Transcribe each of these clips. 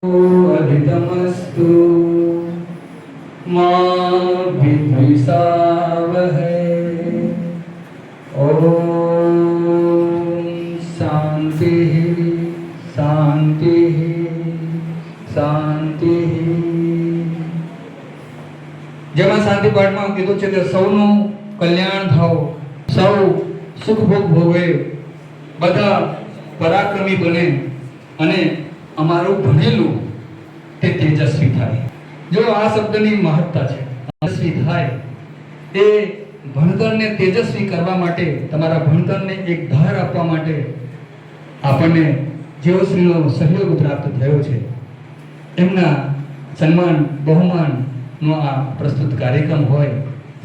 अधितमस्तु मा विद्विषावहै। ओम शांति शांति शांति। જેમાં શાંતિ પાઠમાં કીધું છે કે સૌનું કલ્યાણ થાવ, સૌ સુખ ભોગ ભોગવે, બધા પરાક્રમી બને અને અમારું ભણેલું તે તેજસ્વી થાય। જો આ શબ્દની મહત્તા છે, તેજસ્વી થાય એ ભણતરને તેજસ્વી કરવા માટે, તમારા ભણતરને એક ધાર આપવા માટે આપણને જેઓશ્રીનો સહયોગ પ્રાપ્ત થયો છે એમના સન્માન બહુમાનનો આ પ્રસ્તુત કાર્યક્રમ હોય।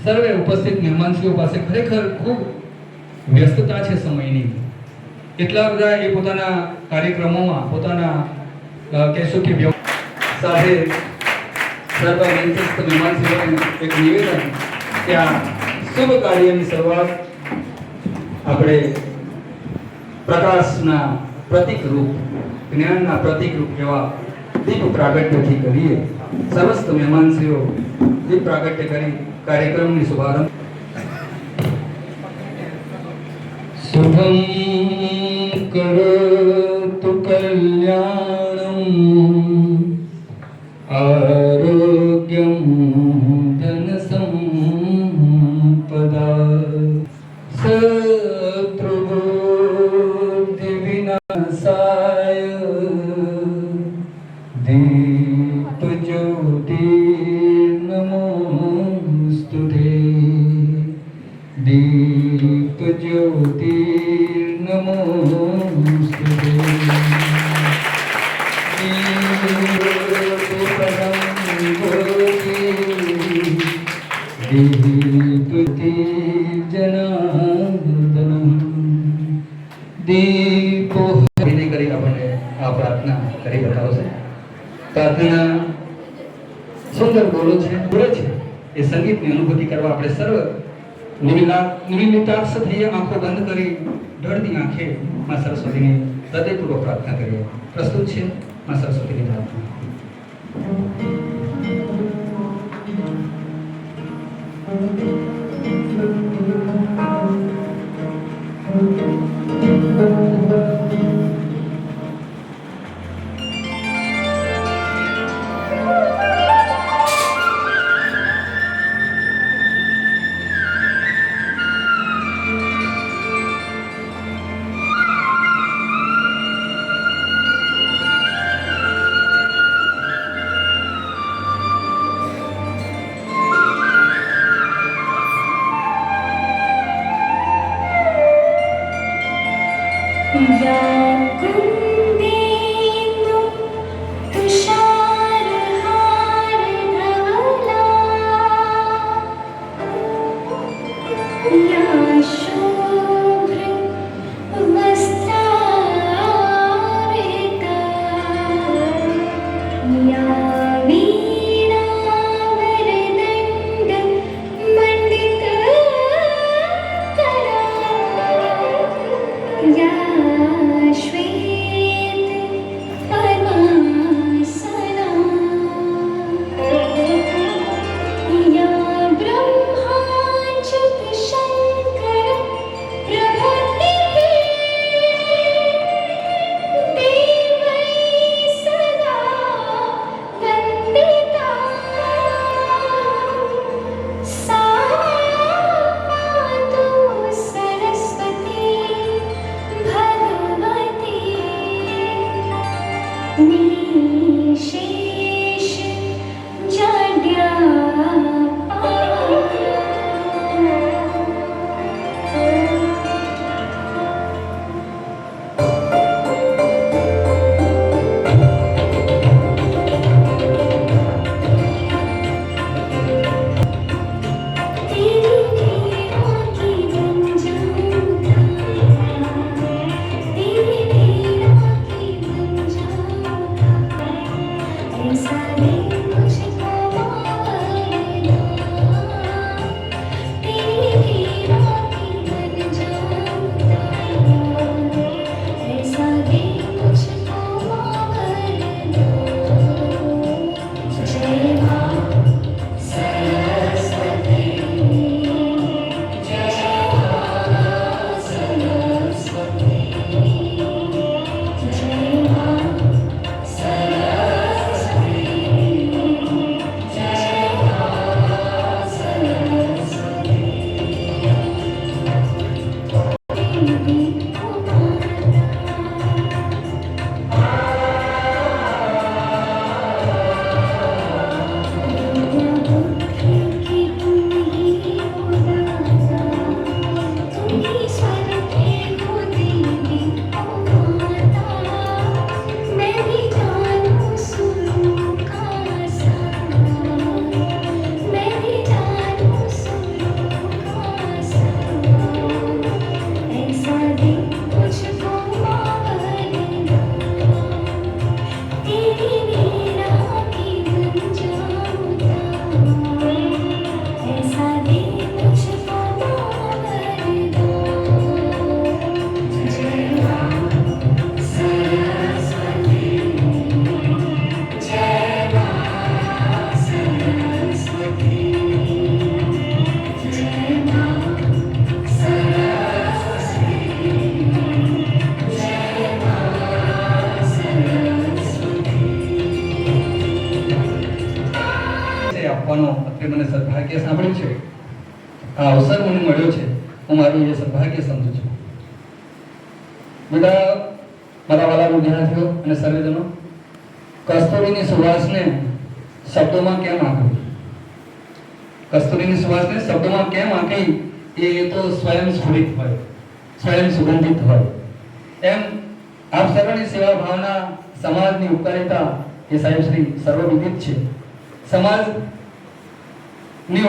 સર્વે ઉપસ્થિત મહેમાનશ્રીઓ પાસે ખરેખર ખૂબ વ્યસ્તતા છે સમયની, એટલા બધા એ પોતાના કાર્યક્રમોમાં પોતાના કહેશો કે સાથે સર્વ મંચસ્થ મહેમાનશ્રીઓને એક નિવેદન કે આ શુભ કાર્યની શરૂઆત આપણે પ્રકાશના પ્રતીક રૂપ, જ્ઞાનના પ્રતીક રૂપ એવા દીપ પ્રાગટ્યથી કરીએ। સમસ્ત મહેમાનશ્રીઓ દીપ પ્રાગટ્ય કરી કાર્યક્રમની શુભારંભ। શુભમ કરોતુ કલ્યાણમ આરોગ્યમ ધન સંપદા શત્રુબુદ્ધિ વિનાશાય દીપ જ્યોતિ નમોસ્તુતે દીપ જ્યોતિ નમોસ્તુતે દીપતિ જનાર્દનમ દીપો વિનય કરી આપણને આ પ્રાર્થના કરી બતાવશે। પ્રાર્થના સુંદર બોલો છે, બોલે છે એ સંગીતની અનુભૂતિ કરવા આપણે સર્વ નિમિત્તાક્ષ થઈએ, આંખો બંધ કરી ઢળતી આંખે માં સરસ્વતીની હૃદયપૂર્વક પ્રાર્થના કરીએ। પ્રસ્તુત છે માં સરસ્વતીની પ્રાર્થના। આપવાનો અત્રે મને સદભાગ્ય સાંભળ્યું છે, આ અવસર મને મળ્યો છે, હું મારું એ સદભાગ્ય સમજુ છું. બેટા, મારા વાલા વિદ્યાર્થીઓ અને સર્વેજનો, કસ્તુરીની સુવાસને શબ્દોમાં કેમ આંકવી? કસ્તુરીની સુવાસને શબ્દોમાં કેમ આંકી? એ તો સ્વયં સ્ફુરિત હોય, સ્વયં સુગંધિત હોય. એમ આપ સર્વની સેવા ભાવના, સમાજની ઉપકારિતા એ સાહેબ શ્રી સર્વવિદિત છે. સમાજની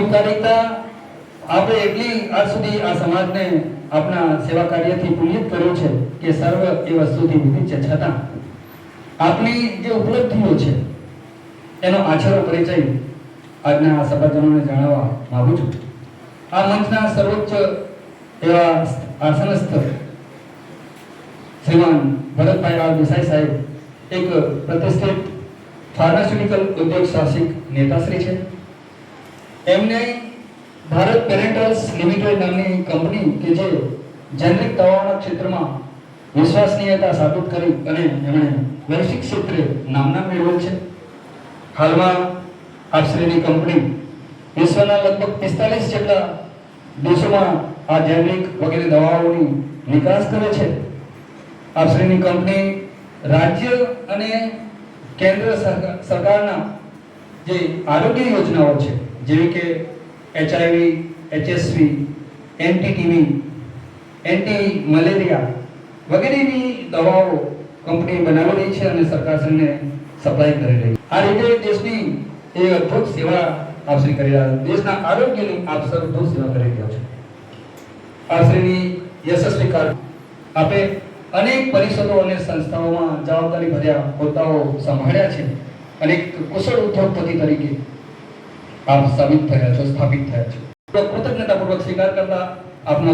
ઉપકારિતા આપણે એટલી આજ સુધી આ સમાજને આપણા સેવા કાર્યથી પુનિત કર્યું છે કે સર્વ એ વસ્તુથી વિદિત છે, છતાં આપની જે ઉપલબ્ધિઓ છે એનો આછરો પરિચય આજના આ સભાજનોને જણાવવા માંગુ છું. આ મંચના સર્વોચ્ચ એવા આસનસ્થ શ્રીમાન ભરતભાઈ રાવ દેસાઈ સાહેબ એક પ્રતિષ્ઠિત ફાર્માસ્યુટિકલ ઉદ્યોગ સાહસિક નેતાશ્રી છે. એમને ભારત પેરેન્ટલ્સ લિમિટેડ નામની કંપની કે જે જેનરિક દવાઓના ક્ષેત્રમાં વિશ્વસનીયતા સાબિત કરી અને એમણે વૈશ્વિક ક્ષેત્રે નામના મેળવેલ છે. હાલમાં આપશ્રીની કંપની વિશ્વના લગભગ 45 જેટલા દેશોમાં આ જેનરિક વગેરે દવાઓની નિકાસ કરે છે. આપશ્રીની કંપની રાજ્ય અને કેન્દ્ર સરકારના જે આરોગ્ય યોજનાઓ છે, જેવી કે HIV, HSV, NTTV, anti malaria વગેરેની દવાઓ કંપની બનાવી રહી છે અને સરકારશ્રીને સપ્લાય કરી રહી છે. આ રીતે દેશની એ અદ્ભુત સેવા આપશ્રી કરી રહ્યા છે. દેશના આરોગ્યની આપ સર્વ અદ્ભુત સેવા કરી રહ્યા છો. આપશ્રીની યશસ્વી કાર્ય આપે અનેક પરિષદો અને સંસ્થાઓમાં જવાબદારી ભર્યા હોદ્દાઓ સંભાળ્યા છે. અનેક કુશળ ઉદ્યોગપતિ તરીકે આપ સાબિત થયા છો, સ્થાપિત થયા છો. કૃતજ્ઞતાપૂર્વક સ્વીકાર કરતા આપનો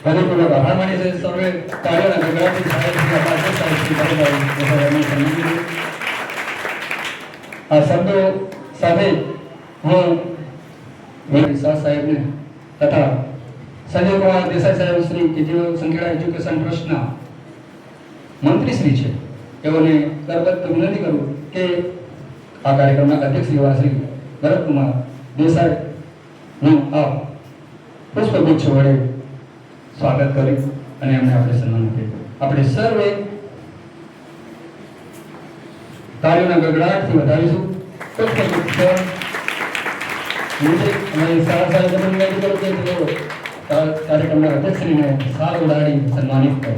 હૃદયપૂર્વક આભાર માનીએ છીએ. સર્વે કાર્યોના ગગડાથી સાહેબ શ્રી અપાચે સાહેબ શ્રી ભરતભાઈ સન્માનિત. આ શબ્દો સાથે હું શાહ સાહેબને તથા સંજય કુમાર દેસાઈ સાહેબ શ્રી કે જેઓ સંખેડા એજ્યુકેશન ટ્રસ્ટના મંત્રી શ્રી છે, તેઓને કરબદ્ધ વિનંતી કરું કે આ કાર્યક્રમના અધ્યક્ષ એવા શ્રી ભરતકુમાર દેસાઈ નું આપ પુષ્પગુચ્છ વડે સ્વાગત કરી અને એમને આપણે સન્માન આપીએ. આપણે સર્વે તાળીઓના ગગડાટથી વધાવીશું. પુષ્પગુચ્છ અને શાહ સાહેબને વિનંતી કરું કે તેઓ કાર્યક્રમના અધ્યક્ષશ્રીને સાલ ઉડાડી સન્માનિત કરે.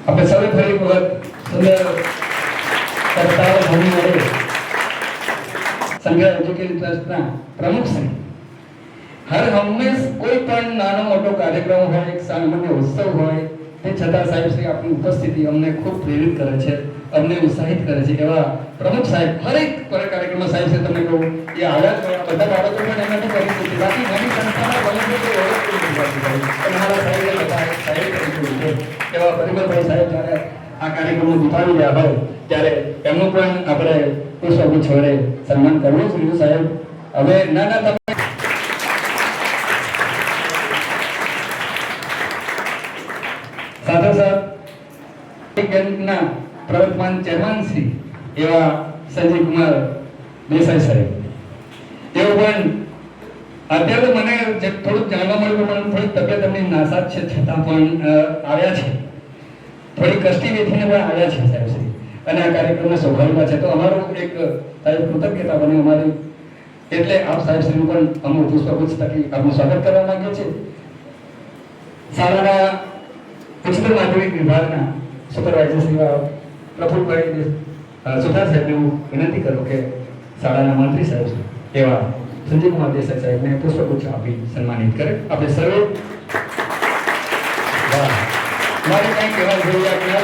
આપણે સૌએ ફરી વખત સુંદર સત્તાઓ ભૂમિ વડે સંઘ એજ્યુકેશન ટ્રસ્ટના પ્રમુખ શ્રી હર હંમેશ કોઈ પણ નાનો મોટો કાર્યક્રમ હોય, એક સામાન્ય ઉત્સવ હોય, તે છતાં સાહેબ શ્રી આપની ઉપસ્થિતિ અમને ખૂબ પ્રેરિત કરે છે, અમને ઉત્સાહિત કરે છે. એવા પ્રમુખ સાહેબ હરેક કાર્યક્રમમાં સાહેબ શ્રી તમને કહું એ આવ્યા જ હોય. બધા બાળકો પણ એનાથી પરિસ્થિતિ બાકી નાની સંસ્થાના વલણો તમારા સાહેબે બધા સાહેબ તરીકે એવા પરિમલભાઈ સાહેબ જ્યારે આ કાર્યક્રમો દુભાવી રહ્યા હોય ત્યારે એમનું પણ આપણે પુષ્પગુચ્છ વડે સન્માન કરવું જોઈએ. સાહેબ હવે નાના તમે સાથોસાથ બેંકના પ્રવર્તમાન ચેરમેન શ્રી એવા સંજય કુમાર દેસાઈ સાહેબ, તેઓ પણ અત્યારે મને થોડુંક જાણવા મળ્યું પણ થોડીક તબિયત એમની નાસાદ છે, છતાં પણ આવ્યા છે. થોડી કષ્ટી વેઠીને પણ આવ્યા છે સાહેબ શ્રી અને આ કાર્યક્રમને શોભાવ્યા છે. તો અમારું એક સાહેબ કૃતજ્ઞતા બને અમારી, એટલે આપ સાહેબ શ્રીનું પણ અમે પુષ્પગુચ્છ થકી આપનું સ્વાગત કરવા માંગીએ છીએ. શાળાના ઉચ્ચતર માધ્યમિક વિભાગના સુપરવાઇઝર શ્રી પ્રફુલભાઈ સુથાર સાહેબને હું વિનંતી કરું કે શાળાના મંત્રી સાહેબ એવા સંજય કુમાર દેસાઈ સાહેબને પુષ્પગુચ્છ આપી સન્માનિત કરે. આપણે સર્વે મારે કંઈ કહેવા જરૂરિયાત ન હોય,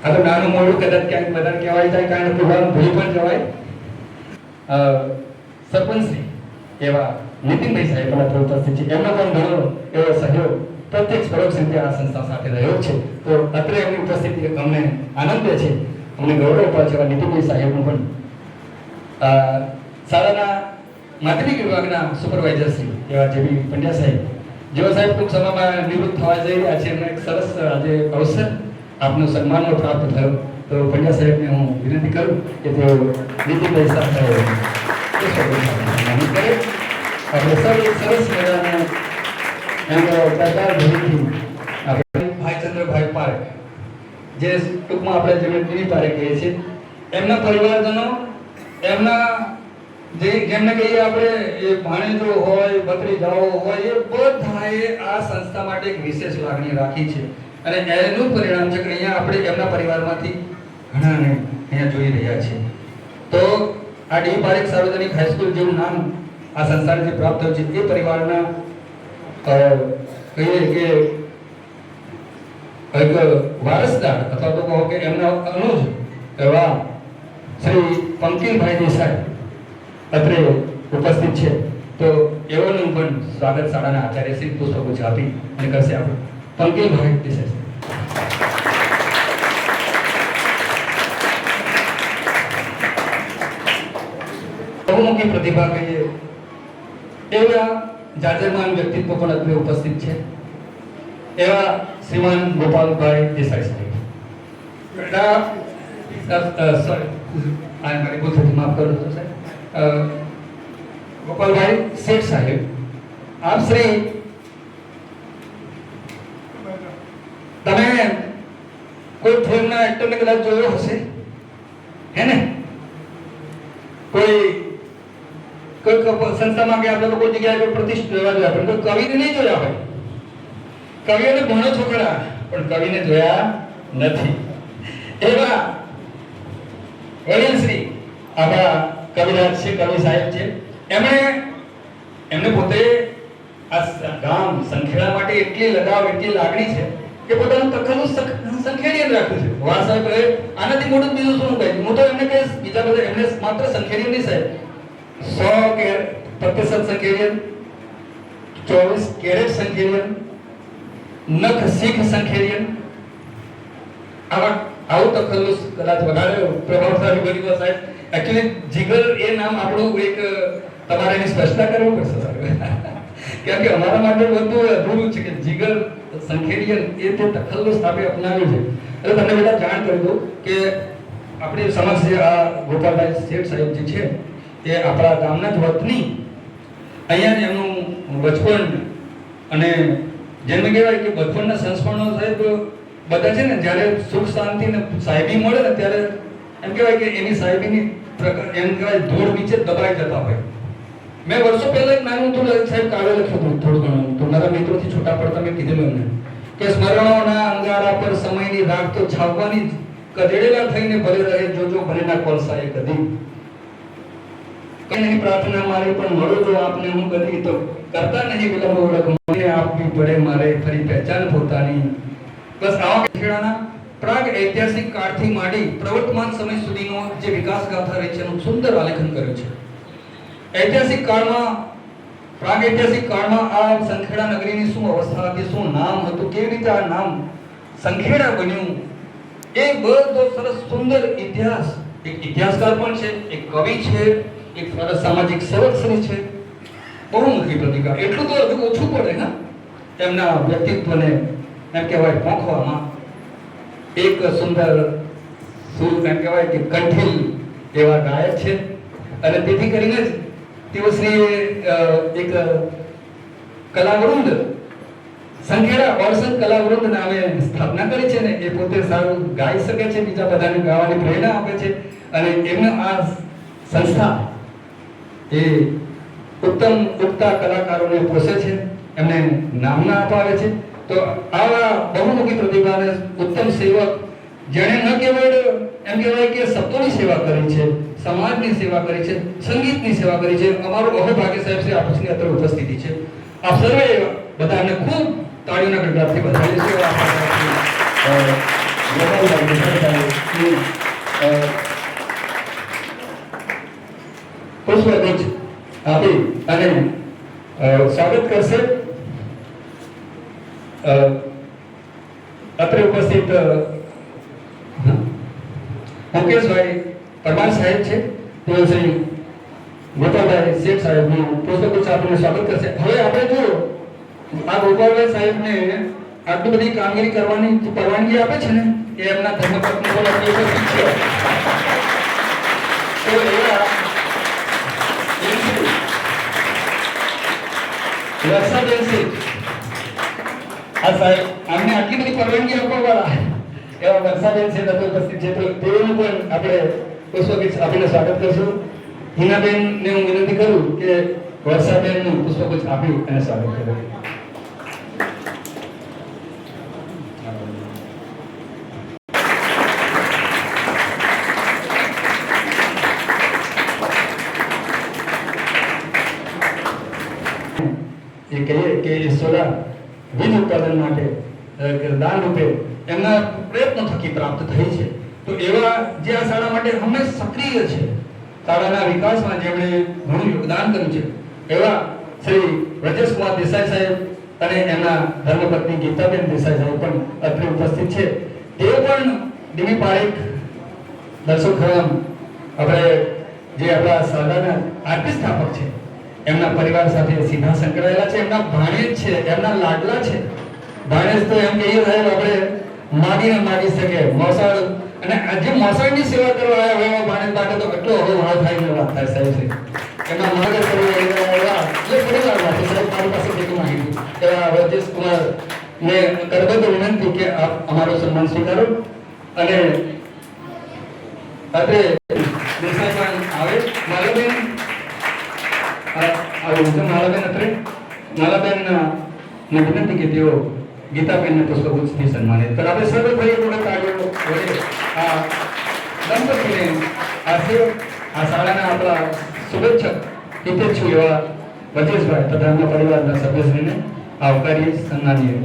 આ તો નાનું મોડું કદાચ ક્યાંક બધા કહેવાય જાય, કારણ કે ભૂલી પણ જવાય. સરપંચ શ્રી એવા નીતિનભાઈ સાહેબ ઉપસ્થિત છે, એમનો પણ ઘણો એવો સહયોગ પ્રત્યક્ષ પરોક્ષ રીતે આ સંસ્થા સાથે રહ્યો છે. તો અત્રે એમની ઉપસ્થિતિ અમને આનંદ છે, અમને ગૌરવ અપાય છે. એવા નીતિભાઈ સાહેબનું પણ શાળાના માધ્યમિક વિભાગના સુપરવાઇઝર શ્રી એવા જેબી પંડ્યા સાહેબ, જેવા સાહેબ ટૂંક સમયમાં નિવૃત્ત થવા જઈ રહ્યા છે. એમને એક સરસ આજે અવસર આપનો સન્માનનો પ્રાપ્ત થયો. તો પંડ્યા સાહેબને હું વિનંતી કરું કે તેઓ નીતિભાઈ સાથે આપણે સૌ એક સરસ મજાનું એમનો પ્રકાર ભૂમિથી આપણે ભાઈચંદ્રભાઈ પારેખ, જે ટૂંકમાં આપણે જેમને ટીવી પારેખ કહીએ છીએ, એમના પરિવારજનો, એમના જેમને કહીએ આપણે એ ભાણેજો હોય, ભત્રીજાઓ હોય, એ બધાએ આ સંસ્થા માટે એક વિશેષ લાગણી રાખી છે. અને એનું પરિણામ છે કે અહીંયા આપણે એમના પરિવારમાંથી ઘણાને અહીંયા જોઈ રહ્યા છીએ. તો આ ડી પારેખ સાર્વજનિક હાઈસ્કૂલ જેવું નામ આ સંસ્થાને જે પ્રાપ્ત થયું છે એ પરિવારના કહીએ કે એક વારસદાર અથવા તો કહો કે એમના અનુજ એવા શ્રી પંકિમભાઈ દેસાઈ અત્રે ઉપસ્થિત છે. તો એઓનું પણ સ્વાગત શાળાના આચાર્ય શ્રી પુષ્પગુચ્છ આપી અને કરશે આપણે પંકિમભાઈ દેસાઈ. બહુમુખી પ્રતિભા કહીએ એવા જાજરમાન વ્યક્તિત્વ પણ અત્રે ઉપસ્થિત છે. એવા શ્રીમાન ગોપાલભાઈ દેસાઈ સાહેબ, સોરી આ મારી ભૂલ થઈ, માફ કરો સાહેબ, ગોપાલભાઈ શેઠ સાહેબ, આપ શ્રી તમે કોઈ ફિલ્મના એક્ટરને કદાચ જોયો હશે, હે ને? કોઈ સંસ્થામાં કે આપણે કોઈ જગ્યાએ કોઈ પ્રતિષ્ઠિત જોવા જોયા, પણ કોઈ કવિને નહીં જોયા હોય. કવિઓને ઘણો છોકરા પણ કવિને જોયા નથી. એવા વડીલ શ્રી આપણા કવિરાજ છે, કવિ સાહેબ છે. એમને પોતે આ ગામ સંખેડા માટે એટલી લગાવ, એટલી લાગણી છે કે પોતાનું તખલ્લુસ સંખેડીયન રાખ્યું છે. વાહ સાહેબ, આનાથી મોટું બીજું શું કહે? હું તો એમને કહીશ, બીજા બધા એમને માત્ર સંખેડીયન નહીં સાહેબ, 100% સંખેડીયન, 24 કેરેટ સંખેડીયન, નખ શીખ સંખેડીયન, આવું તખલ્લુસ કદાચ વધારે પ્રભાવશાળી બન્યું સાહેબ. એકચ્યુઅલી જીગર એ નામ આપણું એક તમારે એની સ્પષ્ટતા કરવું પડશે સાહેબ, કેમ કે અમારા માટે બધું અધૂરું છે કે જીગર સંખેડીયન એ તે તખલ્લુસ આપણે અપનાવ્યું છે. એટલે તમને બધા જાણ કરી દઉં કે આપણી સમક્ષ જે આ ગોપાલભાઈ શેઠ સાહેબ જે છે એ આપણા ગામના જ વતની, અહીંયા એમનું બચપન અને જેને કહેવાય કે બચપનના સંસ્મરણો સાહેબ બધા છે ને, જ્યારે સુખ શાંતિ ને સાહેબી મળે ને ત્યારે એમ કહેવાય કે એની સાહેબીની એમ કહેવાય ધૂળ નીચે દબાઈ જતા હોય. મેં વર્ષો પહેલા એક નાનું થોડું સાહેબ કાગળ લખ્યું હતું, થોડું ઘણું, તો મારા મિત્રોથી છૂટા પડતા મેં કીધેલું એમને કે સ્મરણોના અંગારા પર સમયની રાખ તો છાવવાની કજેડેલા થઈને ભલે રહે જોજો ભલેના કોલસાએ કદી. કઈ નહીં પ્રાર્થના મારી પણ મળો તો આપને હું કદી, તો કરતા નહીં વિલંબ ઓળખ મને આપવી પડે મારે ફરી પહેચાન પોતાની. બસ આવા ખેડાના પ્રાગ ઐતિહાસિક કાળથી માંડી પ્રવર્તમાન સમય સુધીનો જે વિકાસ ગાથા રહી છે એનું સુંદર આલેખન કર્યું છે. ઐતિહાસિક કાળમાં, પ્રાગ ઐતિહાસિક કાળમાં આ સંખેડા નગરીની શું અવસ્થા હતી, શું નામ હતું, કેવી રીતે આ નામ સંખેડા બન્યું, એ બધો સરસ સુંદર ઇતિહાસ. એક ઇતિહાસકાર પણ છે, એક કવિ છે, એક સરસ સામાજિક સેવકશ્રી છે, બહુમુખી પ્રતિભા. એટલું તો હજુ ઓછું પડે ને એમના વ્યક્તિત્વને એમ કહેવાય પોંખવામાં. એક સુંદર એમ કહેવાય કે કંઠીલ એવા ગાયક છે અને તેથી કરીને જ તેઓ શ્રી એક કલાવૃંદ સંખેડા ઓરસન કલાવૃંદ નામે સ્થાપના કરી છે ને. એ પોતે સારું ગાઈ શકે છે, બીજા બધાને ગાવાની પ્રેરણા આપે છે અને એમને આ સંસ્થા એ ઉત્તમ ઉગતા કલાકારોને પોષે છે, એમને નામના અપાવે છે. તો આવા બહુમુખી પ્રતિભાને ઉત્તમ સેવક જેણે ન કેવળ એમ કહેવાય કે શબ્દોની સેવા કરી છે, સમાજની સેવા કરી છે, સંગીતની સેવા કરી છે. અમારો અહોભાગ્ય સાહેબ શ્રી આપની અત્રે ઉપસ્થિતિ છે. આપ સર્વે બધાને ખૂબ તાળીઓના ગણગણાટથી વધાવીએ છીએ. પુષ્પગુચ્છ આપી અને સ્વાગત કરશે અત્રે ઉપસ્થિત મુકેશભાઈ પરમાર સાહેબ છે, તેઓ શ્રી ગોપાલભાઈ શેઠ સાહેબનું પુષ્પગુચ્છ આપીને સ્વાગત કરશે. હવે આપણે જો આ ગોપાલભાઈ સાહેબને આટલી બધી કામગીરી કરવાની પરવાનગી આપે છે ને, એ એમના ધર્મપત્ની પર ઉપસ્થિત છે. તો એવા વર્ષાબેન છે આ સાહેબ, આમને આટલી બધી પરવાનગી આપવા વાળા એવા વર્ષાબેન છે તો ઉપસ્થિત છે, તો તેઓનું પણ આપણે પુષ્પગુચ્છ આપીને સ્વાગત કરશું. હિનાબેનને હું વિનંતી કરું કે વર્ષાબેનનું પુષ્પગુચ્છ આપી અને સ્વાગત કરે. એ કહીએ કે એ સોલાર વીજ ઉત્પાદન માટે દાન રૂપે એમના પ્રયત્નો થકી પ્રાપ્ત થઈ છે. તો એવા જે આ શાળા માટે હંમેશા સક્રિય છે, શાળાના વિકાસમાં જેમણે ઘણું યોગદાન કર્યું છે, એવા શ્રી વ્રજેશકુમાર દેસાઈ સાહેબ અને એમના ધર્મપત્ની ગીતાબેન દેસાઈ સાહેબ પણ અત્રે ઉપસ્થિત છે. તેઓ પણ ડીબી પારેખ દર્શોખરામ આપણે જે આપણા શાળાના આર્થિક સ્થાપક છે, એમના પરિવાર સાથે સીધા સંકળાયેલા છે. એમના ભાણેજ છે, એમના લાડલા છે. ભાણેજ તો એમ કહીએ સાહેબ આપણે માગીને માગી શકે મોસાળ, અને આજે મોસાળની સેવા કરવા આવ્યા હોય એવા ભાણેજ માટે તો એટલો હવે ભાવ થાય ને વાત થાય સાહેબ છે. એમના માગર કરવા આવ્યા એટલે પરિવાર માટે સાહેબ મારી પાસે કેટલી માહિતી એવા વ્રજેશ કુમાર ને કરબદ્ધ વિનંતી કે આપ અમારું સન્માન સ્વીકારો. અને અત્રે દેસાઈ પણ આવે માલાબેન ને વિનંતી કે તેઓ ગીતાબેનને પુષ્પગુચ્છથી સન્માનિત કરે. આપણે સર્વ પ્રયોગોને તાળીઓ વડે આ દંપતીને આ શાળાના આપણા શુભેચ્છક હિતેચ્છુ એવા વજેશભાઈ તથા એમના પરિવારના સભ્યશ્રીને આવકારીએ, સન્માનીએ.